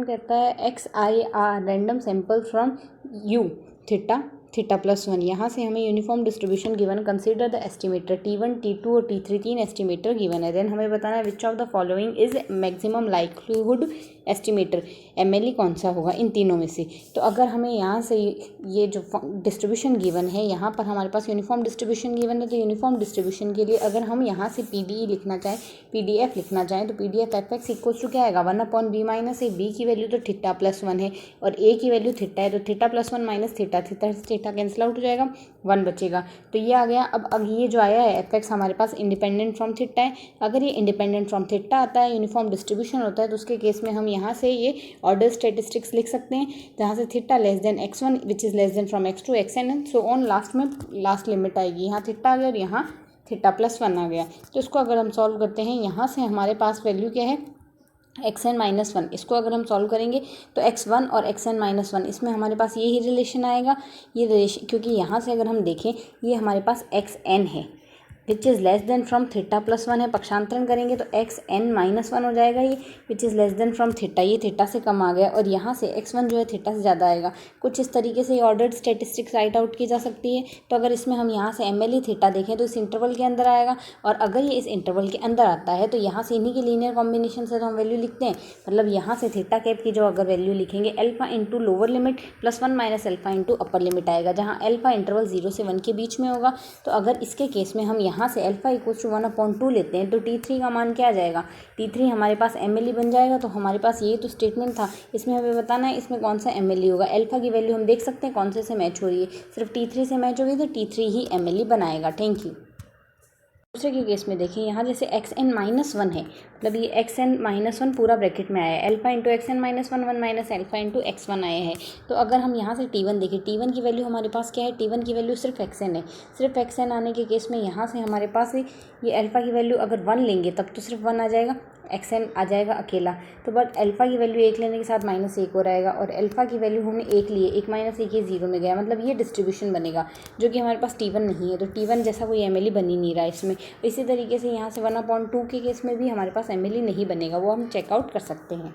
कहता है x I R random sample from you theta plus 1। यहाँ से हमें uniform distribution given, consider the estimator T1 T2 और T3 तीन एस्टिमेटर गिवन है। देन हमें बताना है which of the following is maximum likelihood estimator, MLE कौन सा होगा इन तीनों में से। तो अगर हमें यहाँ से ये जो डिस्ट्रीब्यूशन गिवन है, यहाँ पर हमारे पास यूनिफॉर्म डिस्ट्रीब्यूशन गिवन है, तो यूनिफॉर्म डिस्ट्रीब्यूशन के लिए अगर हम यहाँ से PDE लिखना चाहें, PDF लिखना चाहें, तो PDF FX इक्वल्स टू क्या आएगा 1/b माइनस ए। बी की वैल्यू तो थीटा प्लस 1 है और ए की वैल्यू थीटा है, तो theta plus 1 minus theta, theta cancel out हो जाएगा, 1 बचेगा। तो ये आ गया। अब ये जो आया है FX हमारे पास इंडिपेंडेंट फ्रॉम थीटा है। अगर ये इंडिपेंडेंट फ्रॉम थीटा आता है, यूनिफॉर्म डिस्ट्रीब्यूशन होता है, तो उसके केस में हम यहाँ से ये ऑर्डर स्टैटिस्टिक्स लिख सकते हैं, जहाँ से theta less than x1 which is less than from x2 xn and so on. Last में लास्ट लिमिट आएगी, यहाँ थीटा आ गया और यहाँ थीटा प्लस 1 आ गया। तो इसको अगर हम सॉल्व करते हैं, यहाँ से हमारे पास वैल्यू क्या है xn-1। इसको अगर हम सॉल्व करेंगे तो x1 और xn-1 इसमें हमारे पास यही रिलेशन आएगा। ये रिलेशन क्योंकि यहाँ से अगर हम देखें, ये हमारे पास xn है which is less than from theta plus 1 है। पक्षांतरण करेंगे तो xn-1 हो जाएगा ये, which is less than from theta, ये थीटा से कम आ गया और यहाँ से x1 जो है थीटा से ज़्यादा आएगा। कुछ इस तरीके से ऑर्डर्ड स्टैटिस्टिक्स राइट आउट की जा सकती है। तो अगर इसमें हम यहाँ से MLE थीटा देखें तो इस इंटरवल के अंदर आएगा, और अगर ये इस इंटरवल के अंदर आता है तो यहाँ से इन्हीं के लीनियर कॉम्बिनेशन से तो हम वैल्यू लिखते हैं। मतलब यहाँ से थीटा कैप की जो अगर वैल्यू लिखेंगे alpha into lower limit plus 1 minus alpha into upper limit आएगा, जहाँ अल्फा इंटरवल 0 से 1 के बीच में होगा। तो अगर इसके केस में हम यहाँ से अल्फा इक्वल टू 1/2 लेते हैं तो T3 का मान क्या आ जाएगा, T3 हमारे पास MLE बन जाएगा। तो हमारे पास ये तो स्टेटमेंट था, इसमें हमें बताना है इसमें कौन सा MLE होगा। अल्फा की वैल्यू हम देख सकते हैं कौन से मैच हो रही है, सिर्फ T3 से मैच होगी तो T3 ही MLE बनाएगा। Thank you. दूसरे के केस में देखिए, यहाँ जैसे xn-1 है, मतलब ये xn-1 पूरा ब्रैकेट में आया है, alpha into xn-1 1 minus alpha into x1 आया है। तो अगर हम यहाँ से T1 देखें, T1 की वैल्यू हमारे पास क्या है, T1 की वैल्यू सिर्फ xn है। सिर्फ xn आने के केस में यहाँ से हमारे पास ये अल्फा की वैल्यू अगर 1 लेंगे तब तो सिर्फ 1 आ जाएगा, xn आ जाएगा अकेला। तो बट अल्फा की वैल्यू 1 लेने के साथ -1 हो रहेगा, और अल्फा की वैल्यू हमने 1 लिए, 1 माइनस 1 ये 0 में गया, मतलब ये डिस्ट्रीब्यूशन बनेगा, जो कि हमारे पास T1 नहीं है। तो T1 जैसा कोई MLE बन ही नहीं रहा इसमें। इसी तरीके से यहाँ से 1/2 के केस में भी हमारे पास MLE नहीं बनेगा, वो हम चेकआउट कर सकते हैं।